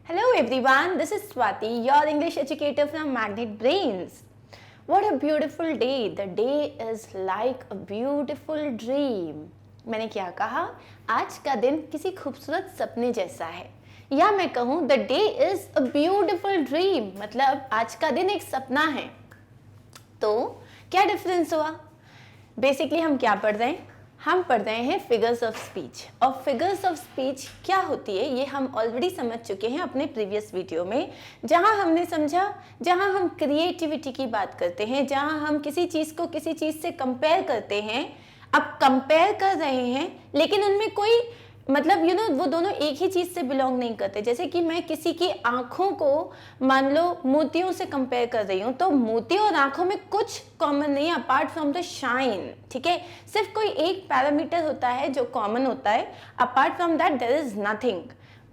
Hello everyone, this is Swati, your English educator from Magnet Brains. What a beautiful day. The day is like a beautiful dream. मैंने क्या कहा? आज का दिन किसी खूबसूरत सपने जैसा है, या मैं कहूँ the day is a beautiful dream, मतलब आज का दिन एक सपना है। तो क्या डिफरेंस हुआ? बेसिकली हम क्या पढ़ रहे हैं? हम पढ़ रहे हैं फिगर्स ऑफ स्पीच। और फिगर्स ऑफ स्पीच क्या होती है ये हम ऑलरेडी समझ चुके हैं अपने प्रीवियस वीडियो में, जहां हमने समझा, जहां हम क्रिएटिविटी की बात करते हैं, जहां हम किसी चीज़ को किसी चीज़ से कंपेयर करते हैं। अब कंपेयर कर रहे हैं लेकिन उनमें कोई मतलब वो दोनों एक ही चीज़ से बिलोंग नहीं करते। जैसे कि मैं किसी की आँखों को मान लो मोतियों से कंपेयर कर रही हूँ, तो मोतियों और आँखों में कुछ कॉमन नहीं है अपार्ट फ्रॉम द शाइन। ठीक है, सिर्फ कोई एक पैरामीटर होता है जो कॉमन होता है, apart from that there is nothing.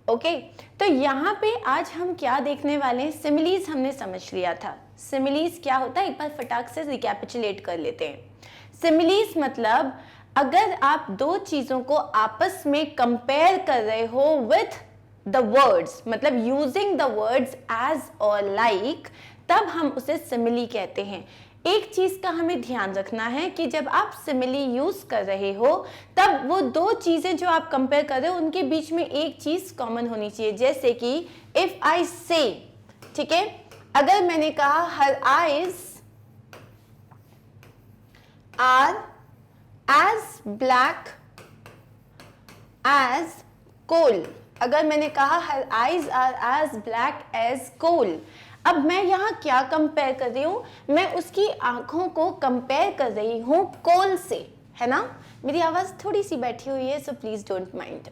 Okay, तो यहाँ पे आज हम क्या देखने वाले हैं? सिमिलीज हमने समझ लिया था। सिमिलीज क्या होता है एक बार फटाक से रिकैपिचुलेट कर लेते हैं। सिमिलीज मतलब अगर आप दो चीजों को आपस में कंपेयर कर रहे हो विथ द वर्ड्स, मतलब यूजिंग द वर्ड्स एज और लाइक, तब हम उसे सिमिली कहते हैं। एक चीज का हमें ध्यान रखना है कि जब आप सिमिली यूज कर रहे हो तब वो दो चीजें जो आप कंपेयर कर रहे हो उनके बीच में एक चीज कॉमन होनी चाहिए। जैसे कि इफ आई से, ठीक है, अगर मैंने कहा her eyes are as black as coal, अगर मैंने कहा her eyes are as black as coal, अब मैं यहाँ क्या कंपेयर कर रही हूँ? मैं उसकी आंखों को कंपेयर कर रही हूँ कोल से, है ना? मेरी आवाज़ थोड़ी सी बैठी हुई है, सो प्लीज़ डोंट माइंड।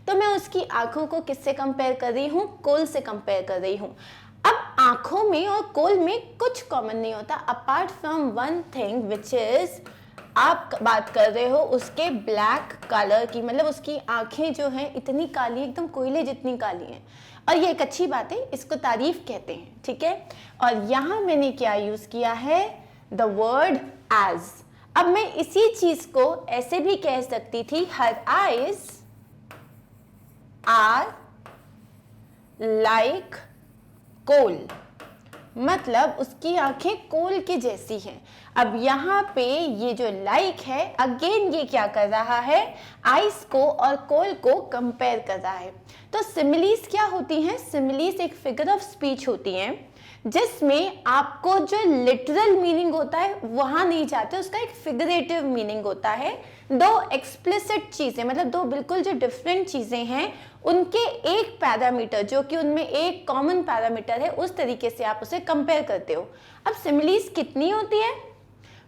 तो मैं उसकी आंखों को किससे कंपेयर कर रही हूँ? कोल से कंपेयर कर रही हूँ। अब आंखों में और कोल में कुछ कॉमन नहीं होता apart from one thing which is, आप बात कर रहे हो उसके ब्लैक कलर की, मतलब उसकी आंखें जो हैं इतनी काली, एकदम कोयले जितनी काली हैं। और ये एक अच्छी बात है, इसको तारीफ कहते हैं। ठीक है, और यहाँ मैंने क्या यूज किया है? The word as. अब मैं इसी चीज को ऐसे भी कह सकती थी, हर आईज आर लाइक कोल, मतलब उसकी आंखें कोल के जैसी हैं। अब यहाँ पे ये जो लाइक है, अगेन ये क्या कर रहा है? आइस को और कोल को कंपेयर कर रहा है। तो सिमिलीज क्या होती हैं? सिमिलीज एक फिगर ऑफ स्पीच होती हैं जिसमें आपको जो लिटरल मीनिंग होता है वहां नहीं जाते, उसका एक फिगरेटिव मीनिंग होता है। दो एक्सप्लिसिट चीजें, मतलब दो बिल्कुल जो डिफरेंट चीजें हैं, उनके एक पैरामीटर जो कि उनमें एक कॉमन पैरामीटर है, उस तरीके से आप उसे कंपेयर करते हो। अब सिमिलीज कितनी होती है?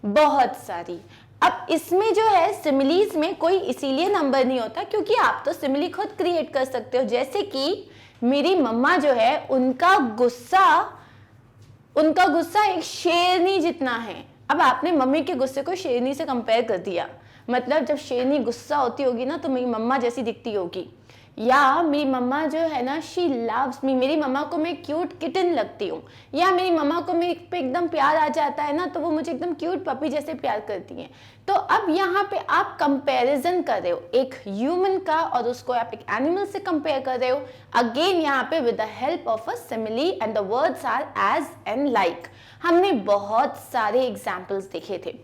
बहुत सारी। अब इसमें जो है सिमिलीज में कोई इसीलिए नंबर नहीं होता क्योंकि आप तो सिमिली खुद क्रिएट कर सकते हो। जैसे कि मेरी मम्मा जो है, उनका गुस्सा एक शेरनी जितना है। अब आपने मम्मी के गुस्से को शेरनी से कंपेयर कर दिया, मतलब जब शेरनी गुस्सा होती होगी ना तो मेरी मम्मा जैसी दिखती होगी। या मेरी मम्मा जो है ना, शी लव्स मी, मेरी मम्मा को मैं क्यूट किटन लगती हूँ। या मेरी मम्मा को मेरे पे एकदम प्यार आ जाता है ना तो वो मुझे एकदम क्यूट पपी जैसे प्यार करती हैं। तो अब यहाँ पे आप कंपैरिजन कर रहे हो एक ह्यूमन का और उसको आप एक एनिमल से कंपेयर कर रहे हो। अगेन यहाँ पे with the help of a simile and the words are as and like. हमने बहुत सारे एग्जाम्पल्स देखे थे।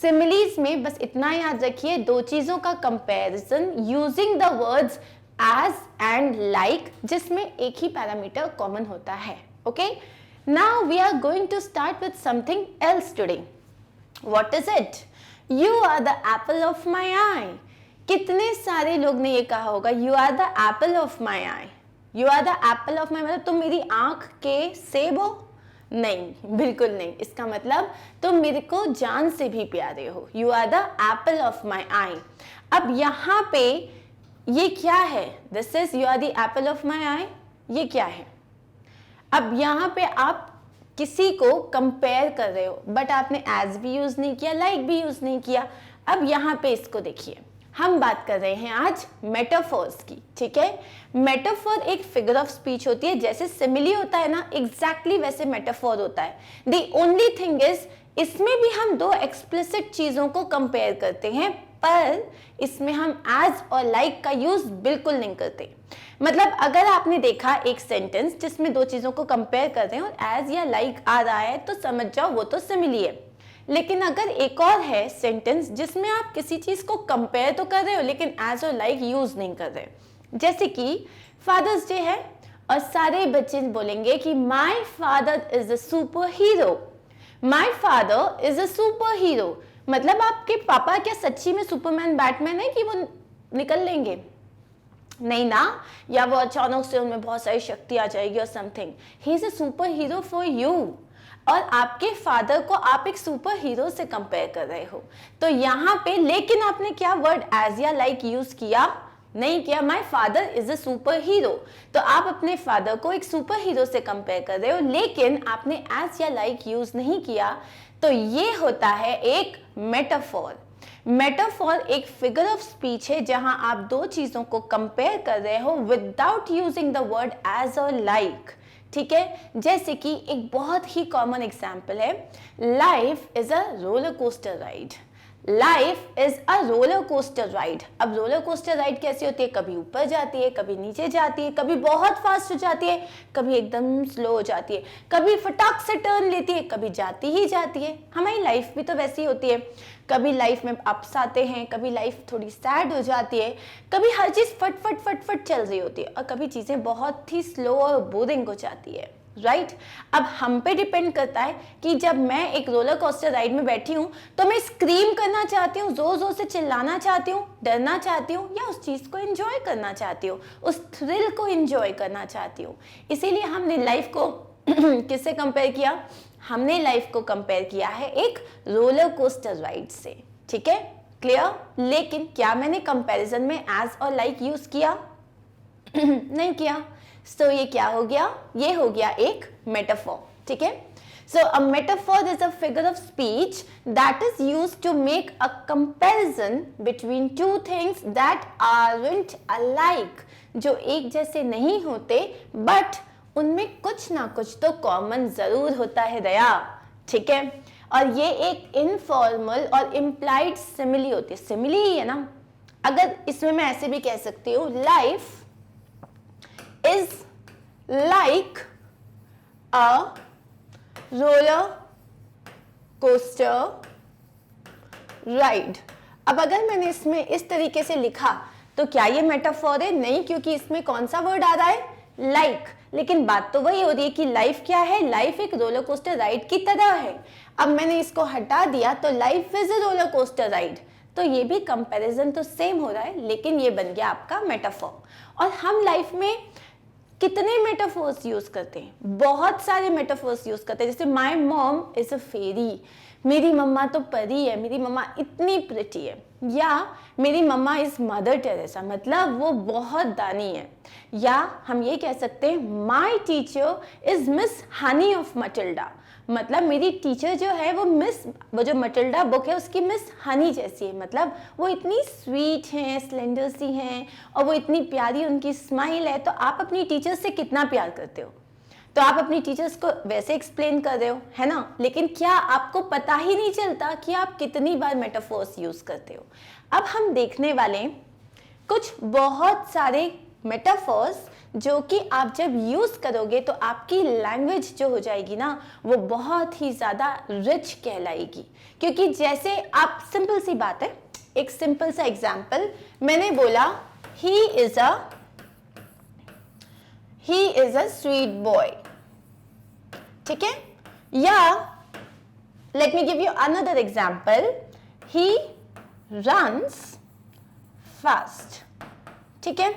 सिमिलीज में बस इतना याद रखिए, दो चीजों का comparison using the words as and like, जिसमें एक ही पैरामीटर कॉमन होता है। Okay, now we are going to start with something else today. What is it? You are the apple of my eye. कितने सारे लोग ने ये कहा होगा, you are the apple of my eye, you are the apple of my, मतलब तुम मेरी आंख के सेब हो? नहीं, बिल्कुल नहीं। इसका मतलब तुम मेरे को जान से भी प्यारे हो। You are the apple of my eye. अब यहाँ पे ये क्या है? This is you are the apple of my eye. ये क्या है? अब यहाँ पे आप किसी को कंपेयर कर रहे हो, बट आपने एज भी यूज नहीं किया, लाइक भी यूज नहीं किया। अब यहाँ पे इसको देखिए, हम बात कर रहे हैं आज मेटाफोर्स की। ठीक है, मेटाफोर एक फिगर ऑफ स्पीच होती है। जैसे सिमिली होता है ना, एग्जैक्टली वैसे मेटाफोर होता है। द ओनली थिंग इज, इसमें भी हम दो एक्सप्लिसिट चीजों को कंपेयर करते हैं पर इसमें हम एज और लाइक का यूज बिल्कुल नहीं करते। मतलब अगर आपने देखा एक सेंटेंस जिसमें दो चीजों को कंपेयर कर रहे हैं और एज या लाइक आ रहा है तो समझ जाओ वो तो सिमिली है। लेकिन अगर एक और है सेंटेंस जिसमें आप किसी चीज को कंपेयर तो कर रहे हो लेकिन एज और लाइक यूज नहीं कर रहे, जैसे कि फादर्स डे है और सारे बच्चे बोलेंगे कि my father is a super hero, my father is a super hero. मतलब आपके पापा क्या सच्ची में सुपरमैन बैटमैन है कि वो निकल लेंगे? नहीं ना, या वो अचानक से उनमें बहुत सारी शक्ति आ जाएगी और something. He is a super hero for you. और आपके फादर को आप एक सुपर हीरो से कंपेयर कर रहे हो, तो यहाँ पे लेकिन आपने क्या वर्ड एज या लाइक यूज किया? नहीं किया। My father is a super hero, तो आप अपने फादर को एक सुपर हीरो से कंपेयर कर रहे हो लेकिन आपने एज या लाइक यूज नहीं किया। तो ये होता है एक मेटाफोर। मेटाफोर एक फिगर ऑफ स्पीच है जहां आप दो चीजों को कंपेयर कर रहे हो without using the word as और लाइक। ठीक है, जैसे कि एक बहुत ही कॉमन एग्जाम्पल है, life is a roller coaster ride. Life is a roller coaster ride. अब रोलर कोस्टर राइड कैसी होती है? कभी ऊपर जाती है, कभी नीचे जाती है, कभी बहुत फास्ट हो जाती है, कभी एकदम स्लो हो जाती है, कभी फटाक से टर्न लेती है, कभी जाती ही जाती है। हमारी लाइफ भी तो वैसी होती है, कभी लाइफ में अप्स आते हैं, कभी लाइफ थोड़ी सैड हो जाती है, कभी हर चीज फट फट फट फट चल रही होती है और कभी चीजें बहुत ही स्लो और बोरिंग हो जाती है। राइट? अब हम पे डिपेंड करता है कि जब मैं एक रोलर कोस्टर राइड में बैठी हूं तो मैं स्क्रीम करना चाहती हूँ, जोर जोर से चिल्लाना चाहती हूँ, डरना चाहती हूँ, या उस चीज को एंजॉय करना चाहती हूँ, उस थ्रिल को एंजॉय करना चाहती हूँ। इसीलिए हमने लाइफ को किससे कंपेयर किया? हमने लाइफ को कंपेयर किया है एक रोलर कोस्टर राइड से। ठीक है, क्लियर? लेकिन क्या मैंने कंपैरिजन में एज और लाइक यूज किया? नहीं किया। तो ये क्या हो गया? ये हो गया एक मेटाफोर। ठीक है, so a metaphor is a figure of speech that is used to make a comparison between two things that aren't alike, जो एक जैसे नहीं होते बट उनमें कुछ ना कुछ तो कॉमन जरूर होता है दया। ठीक है, और ये एक इनफॉर्मल और इम्प्लाइड सिमिली होती है। सिमिली ही है ना। अगर इसमें मैं ऐसे भी कह सकती हूँ, life is like a roller coaster ride। अब अगर मैंने इसमें इस तरीके से लिखा तो क्या ये मेटाफोर है? नहीं, क्योंकि इसमें कौन सा वर्ड आ रहा है? लाइक। लेकिन बात तो वही हो रही है कि लाइफ क्या है? लाइफ एक रोलर कोस्टर राइड की तरह है। अब मैंने इसको हटा दिया तो life is a roller coaster ride, तो ये भी कंपैरिजन तो सेम हो रहा है लेकिन ये बन गया आपका मेटाफोर। और हम लाइफ में कितने मेटाफोर्स यूज करते हैं? बहुत सारे मेटाफोर्स यूज करते हैं। जैसे माय मॉम इज अ फेरी, मेरी मम्मा तो परी है, मेरी मम्मा इतनी प्रिटी है, या मेरी मम्मा इज मदर टेरेसा, मतलब वो बहुत दानी है। या हम ये कह सकते हैं my teacher is miss Honey of Matilda, मतलब मेरी टीचर जो है वो जो मटिल्डा बुक है उसकी मिस हनी जैसी है, मतलब वो इतनी स्वीट हैं, स्लेंडर सी हैं और वो इतनी प्यारी उनकी स्माइल है। तो आप अपनी टीचर से कितना प्यार करते हो? तो आप अपनी टीचर्स को वैसे एक्सप्लेन कर रहे हो, है ना। लेकिन क्या आपको पता ही नहीं चलता कि आप कितनी बार मेटाफोर्स यूज करते हो? अब हम देखने वाले कुछ बहुत सारे मेटाफोर्स जो कि आप जब यूज करोगे तो आपकी लैंग्वेज जो हो जाएगी ना वो बहुत ही ज्यादा रिच कहलाएगी। क्योंकि जैसे आप, सिंपल सी बात है, एक सिंपल सा एग्जांपल, मैंने बोला he is a sweet boy. ठीक है, या let me give you another example, he runs fast. ठीक है,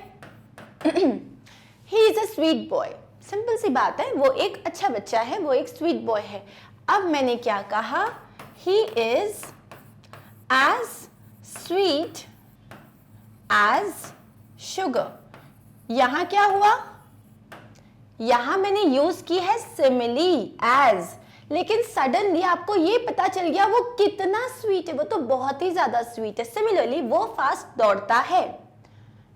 he is a sweet boy, simple सी बात है, वो एक अच्छा बच्चा है, वो एक स्वीट बॉय है। अब मैंने क्या कहा? He is as sweet as sugar. यहां क्या हुआ? यहां मैंने यूज की है सिमिली एज, लेकिन सडनली आपको ये पता चल गया वो कितना स्वीट है, वो तो बहुत ही ज्यादा स्वीट है। सिमिलरली वो फास्ट दौड़ता है,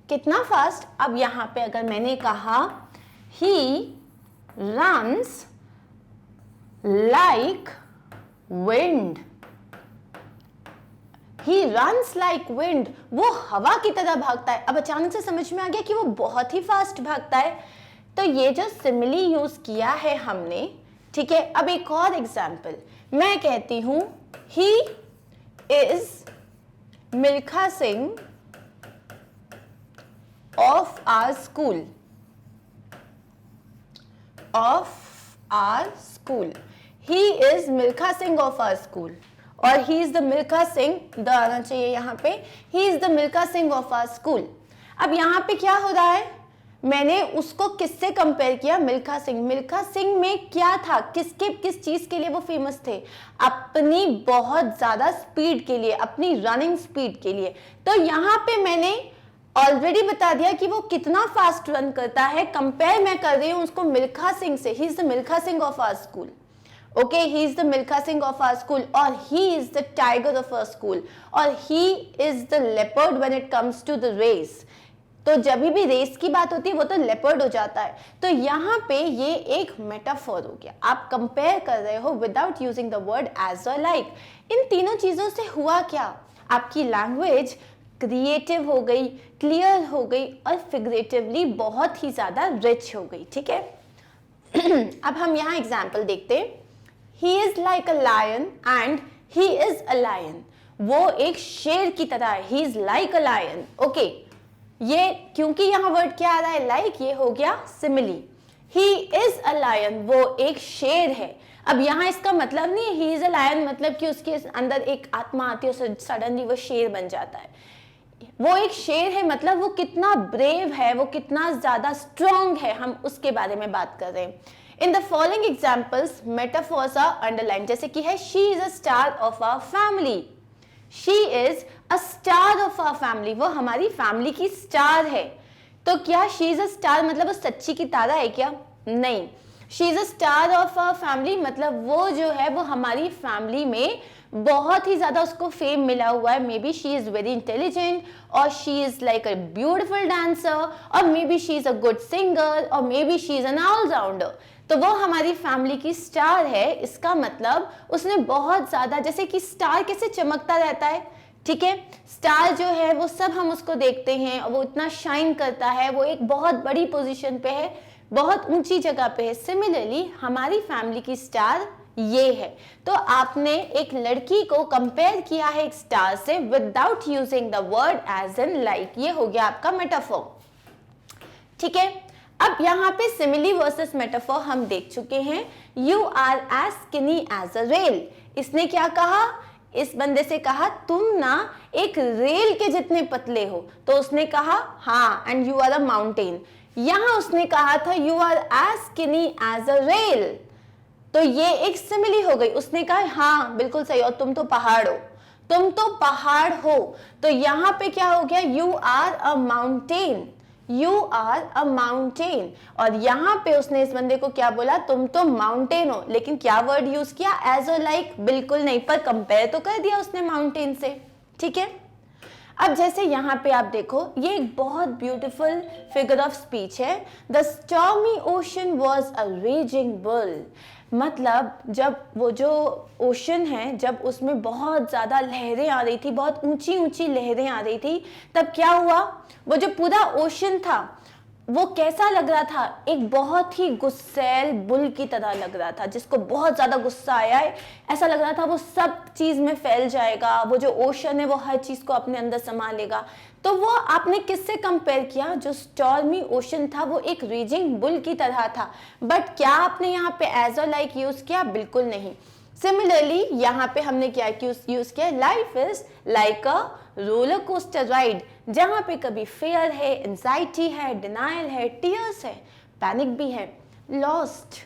कितना फास्ट? अब यहां पे अगर मैंने कहा he runs like wind, he runs like wind, वो हवा की तरह भागता है। अब अचानक से समझ में आ गया कि वो बहुत ही फास्ट भागता है। तो ये जो सिमिली यूज किया है हमने, ठीक है। अब एक और एग्जाम्पल, मैं कहती हूं he is Milkha Singh of our school, of our school, he is Milkha Singh of our school, और he is the Milkha Singh, the आना चाहिए यहाँ पे, he is the Milkha Singh of our school. अब यहाँ पे क्या हो रहा है, मैंने उसको किससे कंपेयर किया, मिल्खा सिंह। मिल्खा सिंह में क्या था, किस चीज के लिए वो फेमस थे, अपनी बहुत ज्यादा स्पीड के लिए, अपनी रनिंग स्पीड के लिए। तो यहाँ पे मैंने ऑलरेडी बता दिया कि वो कितना फास्ट रन करता है, कंपेयर मैं कर रही हूँ उसको मिल्खा सिंह से। He is the Milkha Singh of our school, okay, he is the Milkha Singh of our school, और he is the tiger of our school, और he is the leopard when it comes to the race. तो जब भी रेस की बात होती है वो तो लेपर्ड हो जाता है। तो यहाँ पे ये एक मेटाफोर हो गया, आप कंपेयर कर रहे हो without using the word as और लाइक। इन तीनों चीजों से हुआ क्या, आपकी लैंग्वेज क्रिएटिव हो गई, क्लियर हो गई, और फिगरेटिवली बहुत ही ज्यादा रिच हो गई, ठीक है। अब हम यहाँ एग्जाम्पल देखते हैं, he is like a lion and he is a lion, वो एक शेर की तरह है, he is like a lion, okay. ये क्योंकि यहाँ वर्ड क्या आ रहा है, लाइक, ये हो गया simile. He is a lion, वो एक शेर है। अब यहाँ इसका मतलब नहीं है ही इज अ लायन मतलब कि उसके अंदर एक आत्मा आती है, सडनली वो शेर बन जाता है। वो एक शेर है मतलब वो कितना ब्रेव है, वो कितना ज्यादा स्ट्रॉन्ग है, हम उसके बारे में बात कर रहे हैं। In the following examples metaphors are underline, जैसे कि है she is a star of our family, she is a star of our family, वो हमारी फैमिली की स्टार है। तो क्या शी इज अ स्टार मतलब वो सच्ची की तारा है क्या, नहीं। She is a star of our family मतलब वो जो है वो हमारी फैमिली में बहुत ही ज्यादा उसको फेम मिला हुआ है। Maybe she is very intelligent, और she is like a beautiful dancer, और maybe she is a good singer, और maybe she is an allrounder. तो वो हमारी फैमिली की स्टार है। इसका मतलब उसने बहुत ज्यादा, जैसे कि स्टार कैसे चमकता रहता है, ठीक है, स्टार जो है वो सब हम उसको देखते हैं, वो इतना शाइन करता है, वो एक बहुत बड़ी पोजीशन पे है, बहुत ऊंची जगह पे है। सिमिलरली हमारी फैमिली की स्टार ये है। तो आपने एक लड़की को कंपेयर किया है एक स्टार से without using the word as and like, ये हो गया आपका मेटाफोर, ठीक है। अब यहाँ पे सिमिली वर्सेस मेटाफोर हम देख चुके हैं। You are as skinny as a rail, इसने क्या कहा, इस बंदे से कहा तुम ना एक रेल के जितने पतले हो, तो उसने कहा हाँ, and you are a mountain. यहां उसने कहा था you are as skinny as a rail, तो ये एक सिमिली हो गई। उसने कहा हाँ बिल्कुल सही, और तुम तो पहाड़ हो, तुम तो पहाड़ हो। तो यहां पे क्या हो गया, you are a mountain, you are a mountain. और यहाँ पे उसने इस बंदे को क्या बोला, तुम तो माउंटेन हो, लेकिन क्या वर्ड यूज किया, एज अ लाइक, बिल्कुल नहीं, पर कंपेयर तो कर दिया उसने माउंटेन से, ठीक है। अब जैसे यहाँ पे आप देखो, ये एक बहुत ब्यूटीफुल फिगर ऑफ स्पीच है। The stormy ocean was a raising bull, मतलब जब वो जो ओशन है, जब उसमें बहुत ज्यादा लहरें आ रही थी, बहुत ऊंची ऊंची लहरें आ रही थी, तब क्या हुआ, वो जो पूरा ओशन था वो कैसा लग रहा था, एक बहुत ही गुस्सैल बुल की तरह लग रहा था, जिसको बहुत ज्यादा गुस्सा आया है। ऐसा लग रहा था वो सब चीज में फैल जाएगा, वो जो ओशन है वो हर चीज को अपने अंदर समा लेगा। तो वो आपने किससे कंपेयर किया, जो स्टॉर्मी ओशन था वो एक रेजिंग बुल की तरह था। बट क्या आपने यहाँ पे एज अ लाइक यूज किया, बिल्कुल नहीं। सिमिलरली यहाँ पे हमने क्या यूज किया, life is like a roller coaster ride, जहां पे कभी फेयर है, एंजाइटी है, डिनायल है, टीयर्स है, पैनिक भी है, लॉस्ट,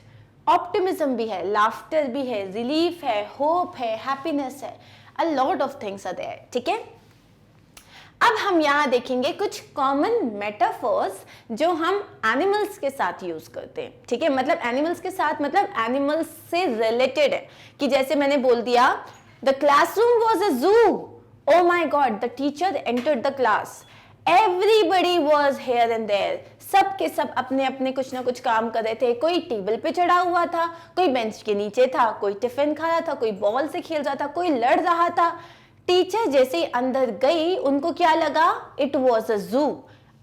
ऑप्टिमिज्म भी है, लाफ्टर भी है, रिलीफ है, होप है, हैप्पीनेस है, a lot of things are there, ठीक है। अब हम यहाँ देखेंगे कुछ कॉमन मेटाफोर्स जो हम एनिमल्स के साथ यूज करते हैं, ठीक है। मतलब एनिमल्स के साथ मतलब एनिमल्स से रिलेटेड है, कि जैसे मैंने बोल दिया द क्लासरूम वॉज अ जू, oh my god, the teacher entered the class, everybody was here and there, सब के सब अपने अपने कुछ ना कुछ काम कर रहे थे। कोई टेबल पे चढ़ा हुआ था, कोई बेंच के नीचे था, कोई टिफिन खा रहा था, कोई बॉल से खेल रहा था, कोई लड़ रहा था, टीचर जैसे ही अंदर गई उनको क्या लगा, इट वॉज अ जू।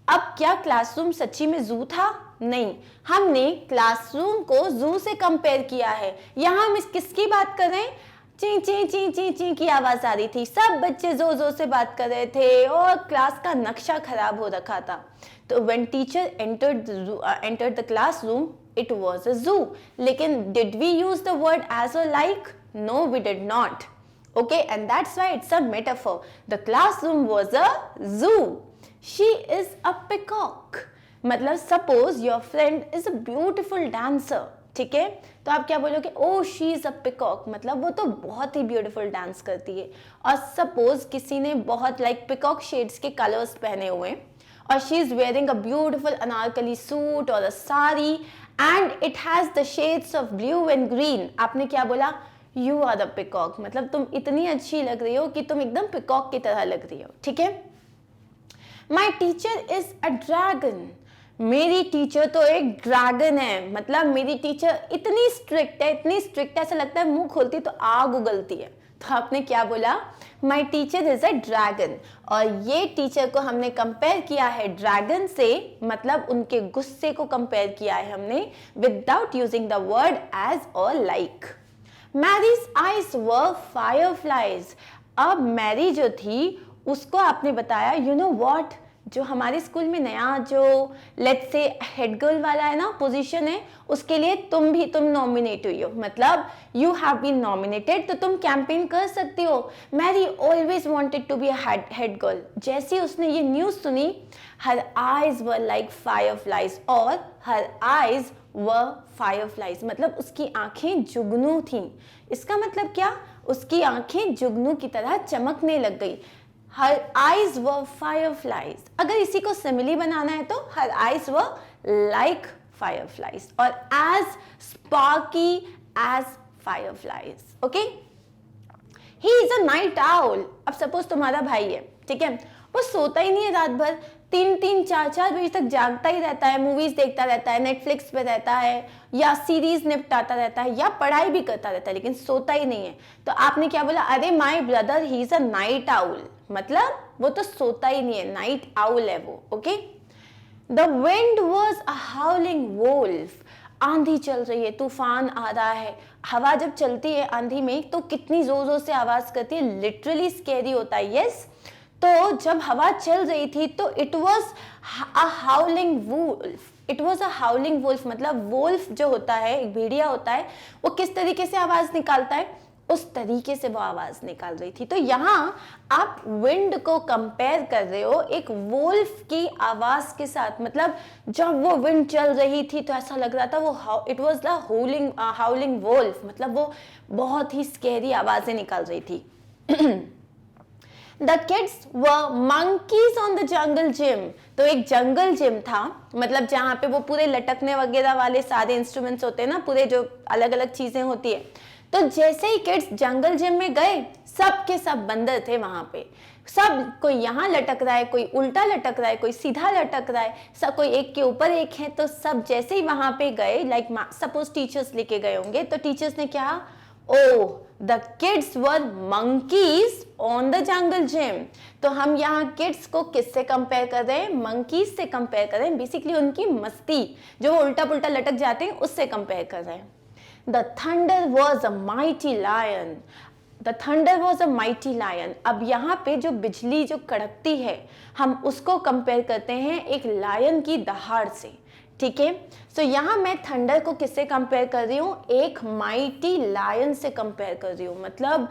अब क्या क्लासरूम सच्ची में जू था? नहीं, हमने क्लासरूम को जू से कंपेयर किया है। यहाँ हम किसकी बात कर रहे हैं? ची ची ची ची ची की आवाज आ रही थी, सब बच्चे जोर जोर से बात कर रहे थे और क्लास का नक्शा खराब हो रखा था। तो when teacher entered the classroom it was a zoo. लेकिन did we use the word as a like? No, we did not. Okay, and that's why it's a metaphor. The classroom was a zoo. She is a peacock. मतलब suppose your friend is a beautiful dancer. ठीक है, तो आप क्या बोलोगे? Oh, she is a peacock. मतलब वो तो बहुत ही beautiful dance करती है। और suppose किसी ने बहुत like peacock shades के colors पहने हुए हैं और she is wearing a beautiful Anarkali suit or a sari and it has the shades of blue and green. आपने क्या बोला? You are the peacock. मतलब तुम इतनी अच्छी लग रही हो कि तुम एकदम पिकॉक की तरह लग रही हो। ठीक है। My teacher is a dragon. मेरी टीचर तो एक ड्रैगन है। मतलब मेरी टीचर इतनी स्ट्रिक्ट है, इतनी स्ट्रिक्ट है, ऐसा लगता है मुंह खोलती तो आग उगलती है। तो आपने क्या बोला? My teacher is a dragon. और ये टीचर को हमने कंपेयर किया है ड्रैगन से, मतलब उनके गुस्से को कंपेयर किया है हमने without using the word as और like. Mary's eyes were fireflies. अब मैरी जो थी उसको आपने बताया यू नो व्हाट, जो हमारे स्कूल में नया जो लेट्स से हेड गर्ल वाला है ना पोजीशन है, उसके लिए तुम नॉमिनेट हुई हो, मतलब यू हैव बीन नॉमिनेटेड, तो तुम कैंपेन कर सकती हो। Mary always wanted to be head girl. जैसे उसने ये न्यूज़ सुनी, her eyes were like fireflies, और हर आइज वर फायरफ्लाइज मतलब उसकी आंखें जुगनू थीं। इसका मतलब क्या? उसकी आंखें जुगनू की तरह चमकने लग गई। Her eyes were fireflies. अगर इसी को सिमिली बनाना है तो her eyes were like fireflies और as sparky as fireflies. Okay, he is a night owl. अब सपोज तुम्हारा भाई है, ठीक है, वो सोता ही नहीं है रात भर, 3-3, 4-4 बजे तक जागता ही रहता है, मूवीज देखता रहता है, नेटफ्लिक्स पे रहता है या सीरीज निपटाता रहता है या पढ़ाई भी करता रहता है, लेकिन सोता ही नहीं है। तो आपने क्या बोला? अरे my brother he is a night owl. मतलब वो तो सोता ही नहीं है, नाइट आउल है वो। Okay. The wind was a howling wolf. आंधी चल रही है, तूफान आ रहा है। हवा जब चलती है आंधी में तो कितनी जोर जोर से आवाज करती है, लिटरली स्कैरी होता है। यस, तो जब हवा चल रही थी तो it was a howling wolf. It was a howling wolf मतलब वुल्फ जो होता है, एक भेड़िया होता है, वो किस तरीके से आवाज निकालता है, उस तरीके से वो आवाज निकाल रही थी। तो यहाँ आप विंड को कंपेयर कर रहे हो एक वुल्फ की आवाज के साथ। मतलब जब वो विंड चल रही थी तो ऐसा लग रहा था वो it was the howling wolf, मतलब वो बहुत ही स्कैरी आवाजें निकाल रही थी। The kids were monkeys on the jungle gym. तो एक जंगल जिम था, मतलब जहाँ पे वो पूरे लटकने वगैरह वाले सारे इंस्ट्रूमेंट्स होते हैं ना, पूरे जो अलग अलग चीजें होती है। तो जैसे ही किड्स जंगल जिम में गए, सब के सब बंदर थे वहां पे। सब कोई यहाँ लटक रहा है, कोई उल्टा लटक रहा है, कोई सीधा लटक रहा है, सब कोई एक के ऊपर एक है। तो सब जैसे ही वहां पे गए, लाइक सपोज टीचर्स लेके गए होंगे, तो टीचर्स ने क्या, oh the kids were monkeys on the jungle gym. तो हम यहाँ किड्स को किससे कंपेयर कर रहे हैं? मंकीज से कंपेयर कर रहे हैं। बेसिकली उनकी मस्ती जो उल्टा पुल्टा लटक जाते हैं उससे कंपेयर कर रहे हैं। The thunder was a mighty lion. The thunder was a mighty lion. अब यहाँ पे जो बिजली जो कड़कती है, हम उसको कंपेयर करते हैं एक लायन की दहाड़ से। ठीक है, सो यहाँ मैं थंडर को किससे कंपेयर कर रही हूँ? एक माइटी लायन से कंपेयर कर रही हूँ। मतलब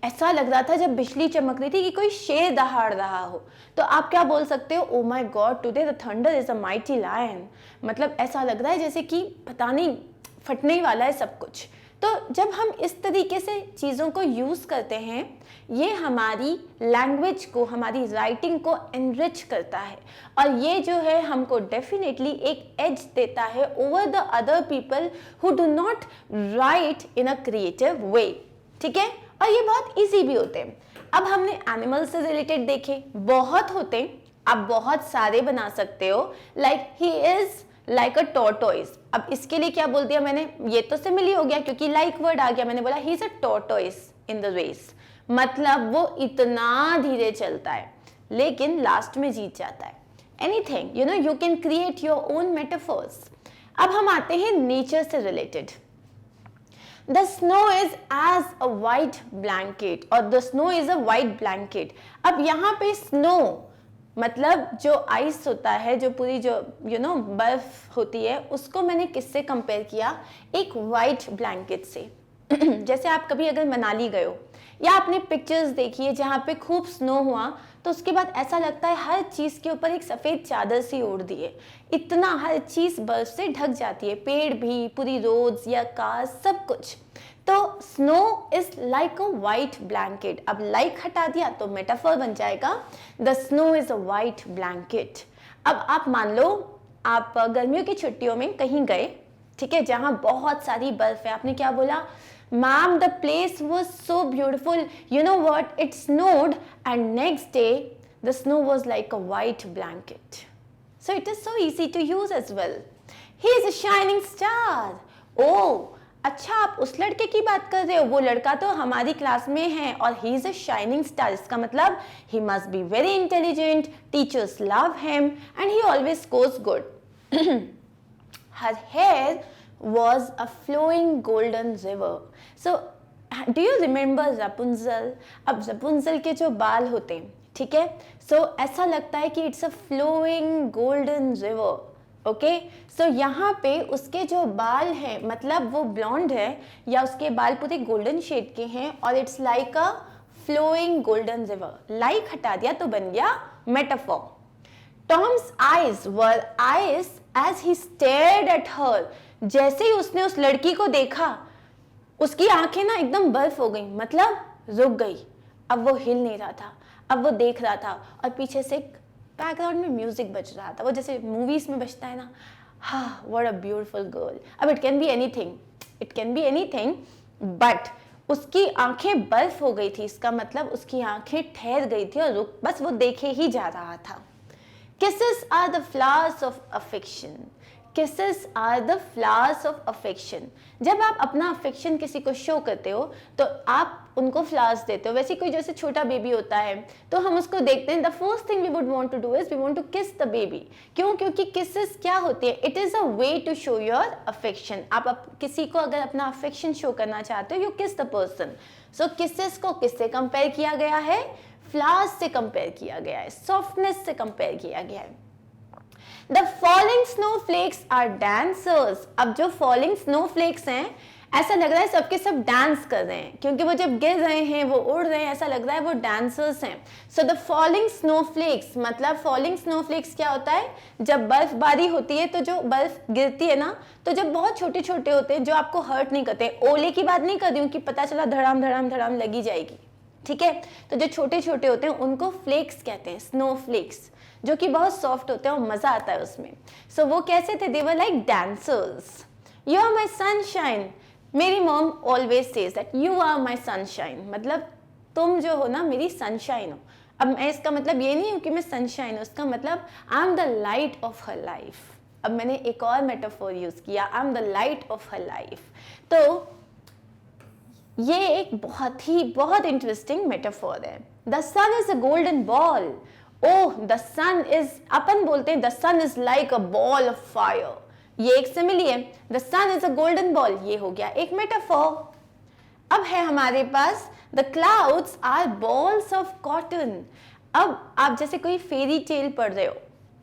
ऐसा लग रहा था जब बिजली चमक रही थी कि कोई शेर दहाड़ रहा हो। तो आप क्या बोल सकते हो? Oh my God, today the thunder is a mighty lion. मतलब ऐसा लग रहा है जैसे कि पता नहीं फटने ही वाला है सब कुछ। तो जब हम इस तरीके से चीज़ों को यूज़ करते हैं, ये हमारी लैंग्वेज को, हमारी राइटिंग को एनरिच करता है और ये जो है हमको डेफिनेटली एक एज देता है over the other people who do not right in a creative way. ठीक है, और ये बहुत इजी भी होते हैं। अब हमने एनिमल से रिलेटेड देखे, बहुत होते हैं, आप बहुत सारे बना सकते हो। Like he is like a tortoise. अब इसके लिए क्या बोल दिया मैंने? ये तो सिमिली हो गया क्योंकि लाइक वर्ड आ गया। मैंने बोला he is a tortoise in the race, मतलब वो इतना धीरे चलता है लेकिन लास्ट में जीत जाता है। Anything, you know, you can create your own metaphors. अब हम आते हैं नेचर से related. The snow is as a white blanket और the snow is a white blanket। अब यहाँ पे snow मतलब जो आइस होता है, जो पूरी जो बर्फ होती है, उसको मैंने किससे कंपेयर किया? एक वाइट ब्लैंकेट से। जैसे आप कभी अगर मनाली गए हो या आपने पिक्चर्स देखी है जहाँ पे खूब स्नो हुआ तो उसके बाद ऐसा लगता है हर चीज़ के ऊपर एक सफ़ेद चादर सी ओढ़ दी है, इतना हर चीज़ बर्फ से ढक जाती है, पेड़ भी, पूरी रोड्स या कार, सब कुछ। तो snow is like a white blanket. अब लाइक हटा दिया तो मेटाफर बन जाएगा the snow is a white blanket. अब आप मान लो आप गर्मियों की छुट्टियों में कहीं गए, ठीक है, जहाँ बहुत सारी बर्फ है। आपने क्या बोला? Ma'am the place was so beautiful, you know what, it snowed and next day the snow was like a white blanket. So it is so easy to use as well. He is a shining star. Oh अच्छा, आप उस लड़के की बात कर रहे हो, वो लड़का तो हमारी क्लास में है और he is a shining star. इसका मतलब he must be very intelligent, teachers love him and he always scores good. Her hair was a flowing golden river. So do you remember Rapunzel? अब Rapunzel के जो बाल होते हैं, ठीक है, so ऐसा लगता है कि it's a flowing golden river. Okay, so यहाँ पे उसके जो बाल हैं, मतलब वो ब्लॉन्ड है या उसके बाल पूरे गोल्डन शेड के हैं और it's like a flowing golden river. Like हटा दिया तो बन गया metaphor. Tom's eyes were ice as he stared at her. जैसे ही उसने उस लड़की को देखा उसकी आंखें ना एकदम बर्फ हो गई, मतलब रुक गई। अब वो हिल नहीं रहा था, अब वो देख रहा था और पीछे से बैकग्राउंड में म्यूजिक बज रहा था, वो जैसे मूवीज में बजता है ना, हाँ, व्हाट अ ब्यूटीफुल गर्ल। अब it can be anything, it can be anything, but उसकी आंखें बर्फ हो गई थी, इसका मतलब उसकी आंखें ठहर गई थी और रुक, बस वो देखे ही जा रहा था। Kisses are the flowers of affection. Kisses are the flowers of affection. जब आप अपना अफेक्शन किसी को शो करते हो तो आप उनको फ्लावर्स देते हो। वैसे कोई जैसे छोटा बेबी होता है तो हम उसको देखते हैं, the first thing we would want to do is we want to kiss the baby. क्यों? क्योंकि किसेस क्या होती है? It is a way to show your affection. आप किसी को अगर अपना अफेक्शन शो करना चाहते हो, यू किस द पर्सन। सो किसेस को किससे कंपेयर किया गया है? फ्लावर्स से कंपेयर किया गया है, सॉफ्टनेस से कंपेयर किया गया है। The falling snowflakes are dancers. अब जो falling snowflakes हैं, ऐसा लग रहा है सबके सब डांस कर रहे हैं, क्योंकि वो जब गिर रहे हैं, वो उड़ रहे हैं, ऐसा लग रहा है वो डांसर्स हैं। So the falling snowflakes, मतलब falling snowflakes क्या होता है? जब बर्फबारी होती है तो जो बर्फ गिरती है ना, तो जब बहुत छोटे छोटे होते हैं जो आपको हर्ट नहीं करते, ओले की बात नहीं कर रही हूँ कि पता चला धड़ाम धड़ाम धड़ाम लगी जाएगी, ठीक है, तो जो छोटे छोटे होते हैं उनको फ्लेक्स कहते हैं, स्नो फ्लेक्स, जो कि बहुत सॉफ्ट होते हैं और मजा आता है उसमें। सो वो कैसे थे? They were like dancers. You are my sunshine. मेरी mom always says that you are my sunshine, मतलब तुम जो हो ना मेरी सनशाइन हो। अब मैं इसका मतलब ये नहीं हूँ कि मैं सनशाइन हूँ, उसका मतलब I am the light of her life. अब मैंने एक और मेटाफोर यूज किया, I am the light of her life. तो ये एक बहुत इंटरेस्टिंग मेटाफोर है। The sun is a golden ball. Oh, the sun is, अपन बोलते हैं the sun is like a ball of fire, ये एक सिमिली है। The sun is a golden ball, ये हो गया एक मेटाफोर। अब है हमारे पास the clouds are balls of cotton. अब आप जैसे कोई फेरी टेल पढ़ रहे हो,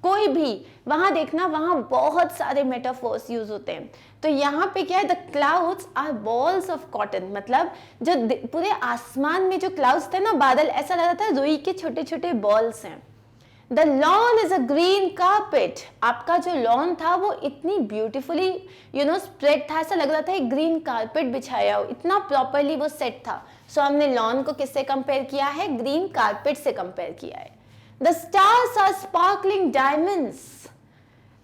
कोई भी, वहां देखना वहां बहुत सारे मेटाफोर्स यूज होते हैं। तो यहाँ पे क्या है? The clouds are balls of cotton, मतलब जो पूरे आसमान में जो क्लाउड्स थे ना, बादल, ऐसा लग रहा था रुई के छोटे छोटे बॉल्स हैं। The lawn is a green carpet. आपका जो लॉन था वो इतनी ब्यूटिफुली स्प्रेड था, ऐसा लग रहा था एक ग्रीन कार्पेट बिछाया हो, इतना प्रॉपरली वो सेट था। सो हमने लॉन को किससे कंपेयर किया है? ग्रीन कार्पेट से कंपेयर किया है। The stars are sparkling diamonds.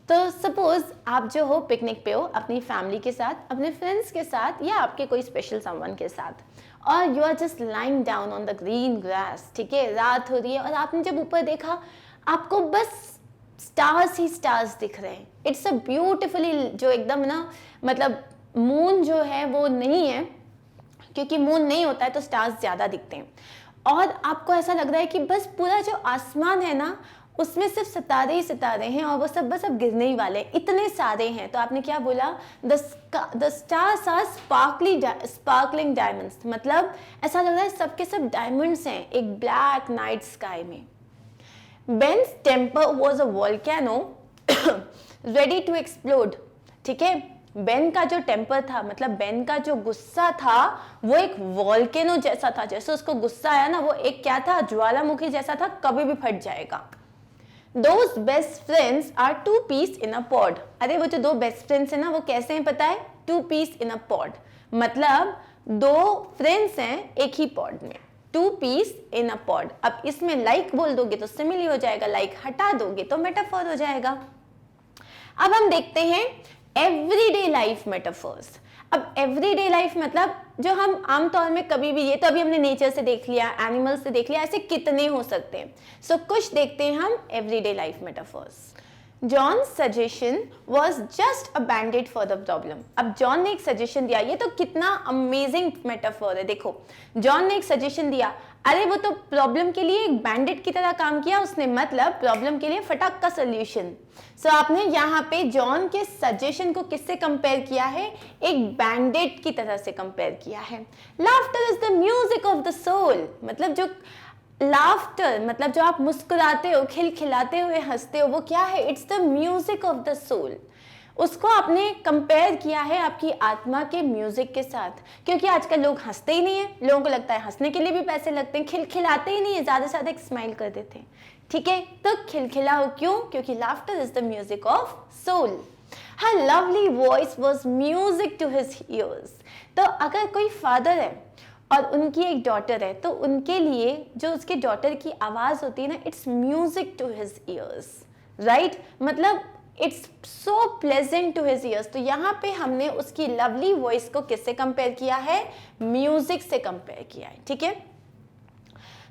तो सपोज आप जो हो पिकनिक पे हो अपनी फैमिली के साथ, अपने फ्रेंड्स के साथ, या आपके कोई स्पेशल समवन के साथ, और you are just lying down on the green grass, ठीक है, रात हो रही है और आपने जब ऊपर देखा आपको बस स्टार्स ही स्टार्स दिख रहे हैं। इट्स अ ब्यूटिफुली, जो एकदम ना, मतलब मून जो है वो नहीं है, क्योंकि मून नहीं होता है तो स्टार्स ज़्यादा दिखते हैं। और आपको ऐसा लग रहा है कि बस पूरा जो आसमान है ना उसमें सिर्फ सितारे ही सितारे हैं और वो सब बस अब गिरने ही वाले हैं, इतने सारे हैं। तो आपने क्या बोला, the stars are sparkling diamonds, मतलब ऐसा लग रहा है सबके सब डायमंड्स हैं एक ब्लैक नाइट स्काई में। Ben's temper was a volcano ready to explode. ठीक है, बेन का जो टेम्पर था, मतलब बेन का जो गुस्सा था वो एक वॉल्केनो जैसा था। जैसे उसको गुस्सा आया ना, वो एक क्या था, ज्वालामुखी जैसा था, कभी भी फट जाएगा। Those best friends are two peas in a pod। अरे वो जो दो बेस्ट फ्रेंड्स हैं ना वो कैसे हैं पता है, two peas in a pod, मतलब दो फ्रेंड्स हैं एक ही पॉड में, two peas in a pod। अब इसमें लाइक बोल दोगे तो सिमिली हो जाएगा, लाइक हटा दोगे तो मेटाफोर हो जाएगा। अब हम देखते हैं एवरीडे लाइफ मेटाफोर्स। अब एवरीडे लाइफ मतलब जो हम आमतौर में कभी भी, ये तो अभी हमने नेचर से देख लिया, एनिमल्स से देख लिया, ऐसे कितने हो सकते हैं। सो कुछ देखते हैं हम everyday life metaphors. John suggestion was just a bandaid for the problem. अब जॉन ने एक सजेशन दिया, ये तो कितना अमेजिंग मेटाफोर है। देखो, जॉन ने एक सजेशन दिया, अरे वो तो प्रॉब्लम के लिए एक बैंडेड की तरह काम किया उसने, मतलब प्रॉब्लम के लिए फटाक का सोल्यूशन। सो आपने यहाँ पे जॉन के सजेशन को किससे कंपेयर किया है, एक बैंडेड की तरह से कंपेयर किया है। Laughter is the music of the soul, मतलब जो लाफ्टर मतलब जो आप मुस्कुराते हो, खिलखिलाते हुए हंसते हो, वो क्या है, it's the music of the soul. उसको आपने कंपेयर किया है आपकी आत्मा के म्यूजिक के साथ, क्योंकि आजकल लोग हंसते ही नहीं है, लोगों को लगता है हंसने के लिए भी पैसे लगते हैं, खिलखिलाते ही नहीं है, ज्यादा से ज्यादा एक स्माइल कर देते हैं। ठीक है, तो खिलखिलाओ क्यों, क्योंकि laughter is the music of soul. Her lovely voice was music to his ears. तो अगर कोई फादर है और उनकी एक डॉटर है तो उनके लिए जो उसके डॉटर की आवाज होती है ना, it's music to his ears, right, मतलब it's so pleasant to his ears. तो यहाँ पे हमने उसकी लवली वॉइस को किससे कंपेयर किया है, म्यूजिक से कंपेयर किया है। ठीक है,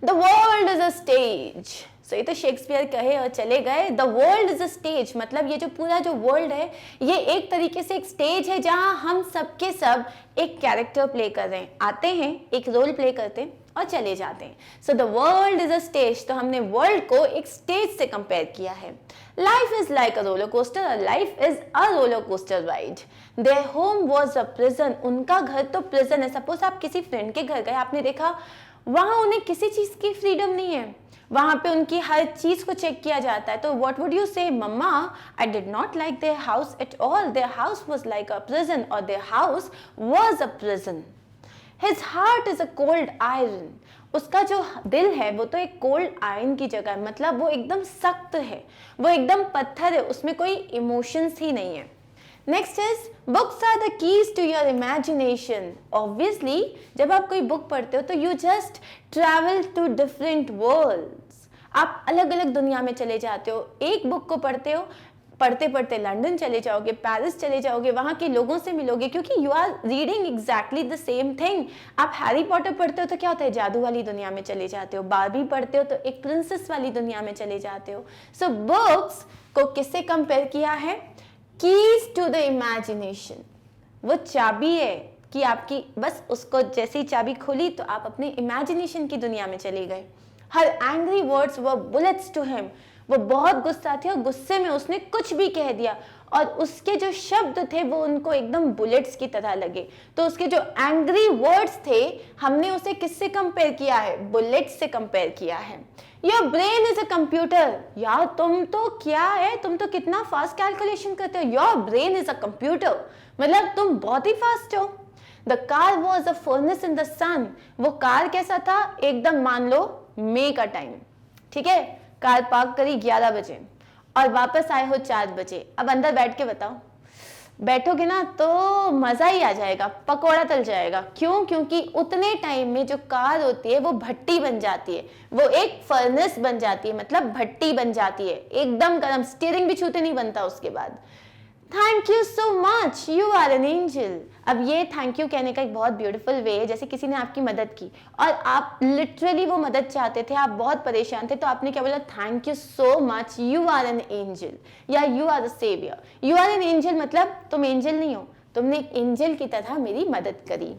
the world is a stage. So ये तो शेक्सपियर कहे और चले गए। The world is a stage, मतलब ये जो पूरा जो वर्ल्ड है ये एक तरीके से एक स्टेज है जहां हम सबके सब एक कैरेक्टर प्ले कर रहे हैं, आते हैं एक रोल प्ले करते हैं और चले जाते हैं। So the world is a stage, तो हमने वर्ल्ड को एक स्टेज से कंपेयर किया है। Life is like a roller coaster, life is a roller coaster ride. Their home was a prison, उनका घर तो प्रिजन है। सपोज आप किसी फ्रेंड के घर गए, आपने देखा वहां उन्हें किसी चीज की फ्रीडम नहीं है, वहां पे उनकी हर चीज को चेक किया जाता है। तो what would you say, mamma I did not like their house at all, their house was like a prison, और their house was a prison. His heart is a cold iron, उसका जो दिल है वो तो एक कोल्ड आयरन की जगह है, मतलब वो एकदम सख्त है, वो एकदम पत्थर है, उसमें कोई इमोशंस ही नहीं है। Next is books are the keys to your imagination. Obviously जब आप कोई बुक पढ़ते हो तो you just travel to different worlds, आप अलग अलग दुनिया में चले जाते हो। एक बुक को पढ़ते हो, पढ़ते पढ़ते लंदन चले जाओगे, पेरिस चले जाओगे, वहां के लोगों से मिलोगे, क्योंकि you are reading exactly the same thing. आप हैरी पॉटर पढ़ते हो तो क्या होता है, जादू वाली दुनिया में चले जाते हो, बार्बी पढ़ते हो तो एक प्रिंसेस वाली दुनिया में चले जाते हो। सो बुक्स को किससे कंपेयर किया है, कीज टू द इमेजिनेशन, वो चाबी है कि आपकी बस उसको जैसे ही चाबी खोली तो आप अपने इमेजिनेशन की दुनिया में चले गए। Her angry words were bullets to him, वो बहुत गुस्सा थे और गुस्से में उसने कुछ भी कह दिया और उसके जो शब्द थे वो उनको एकदम बुलेट्स की तरह लगे। तो उसके जो एंग्री वर्ड्स थे हमने उसे किससे कंपेयर किया है, बुलेट्स से कंपेयर किया है। Your brain is a computer, यार तुम तो क्या है, तुम तो कितना फास्ट कैलकुलेशन करते हो। Your brain is a computer, मतलब तुम बहुत ही फास्ट हो। The car was a furnace in the sun, वो कार कैसा था, एकदम मान लो मई का टाइम, ठीक है, कार पार्क करी 11 बजे और वापस आए हो 4 बजे। अब अंदर बैठ के बताओ, बैठोगे ना तो मजा ही आ जाएगा, पकोड़ा तल जाएगा। क्यों, क्योंकि उतने टाइम में जो कार होती है वो भट्टी बन जाती है, वो एक फर्नेस बन जाती है, मतलब भट्टी बन जाती है, एकदम गर्म, स्टीयरिंग भी छूते नहीं बनता उसके बाद। Thank you so much, you are an angel. अब ये थैंक यू कहने का एक बहुत ब्यूटीफुल वे है, जैसे किसी ने आपकी मदद की और आप लिटरली वो मदद चाहते थे, आप बहुत परेशान थे, तो आपने क्या बोला, thank you so much, you are an angel, या you are the saviour. You are an angel मतलब तुम एंजल नहीं हो, तुमने एक एंजल की तरह मेरी मदद करी।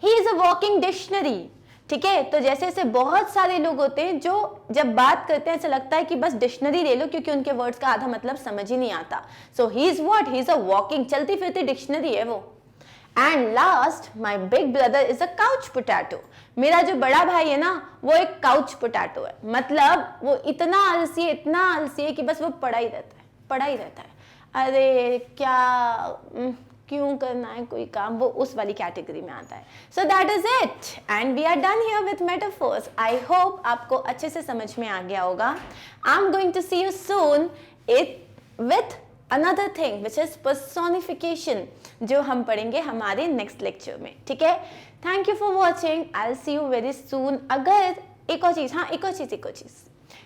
ही इज अ वॉकिंग डिक्शनरी। ठीक है, तो जैसे ऐसे बहुत सारे लोग होते हैं जो जब बात करते हैं ऐसा लगता है कि बस डिक्शनरी ले लो, क्योंकि उनके वर्ड्स का आधा मतलब समझ ही नहीं आता। So he is what, he is a walking, चलती फिरती डिक्शनरी है वो। And last, my big brother is a couch potato. मेरा जो बड़ा भाई है ना, वो एक काउच पोटैटो है, मतलब वो इतना आलसी है कि बस वो पड़ा ही रहता है, पड़ा ही रहता है। अरे क्या क्यों करना है कोई काम, वो उस वाली कैटेगरी में आता है। So that is it and we are done here with metaphors. I hope आपको अच्छे से समझ में आ गया होगा। I am going to see you soon it with another thing which is personification, जो हम पढ़ेंगे हमारे नेक्स्ट लेक्चर में। ठीक है, thank you for watching, I will see you very soon. अगर एक और चीज़,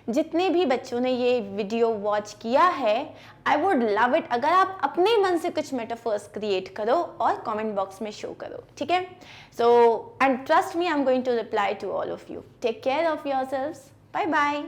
जितने भी बच्चों ने ये वीडियो वॉच किया है, आई वुड लव इट अगर आप अपने मन से कुछ मेटाफर्स क्रिएट करो और कमेंट बॉक्स में शो करो। ठीक है, so and trust me, I am going to reply to all of you. Take care of yourselves, bye bye.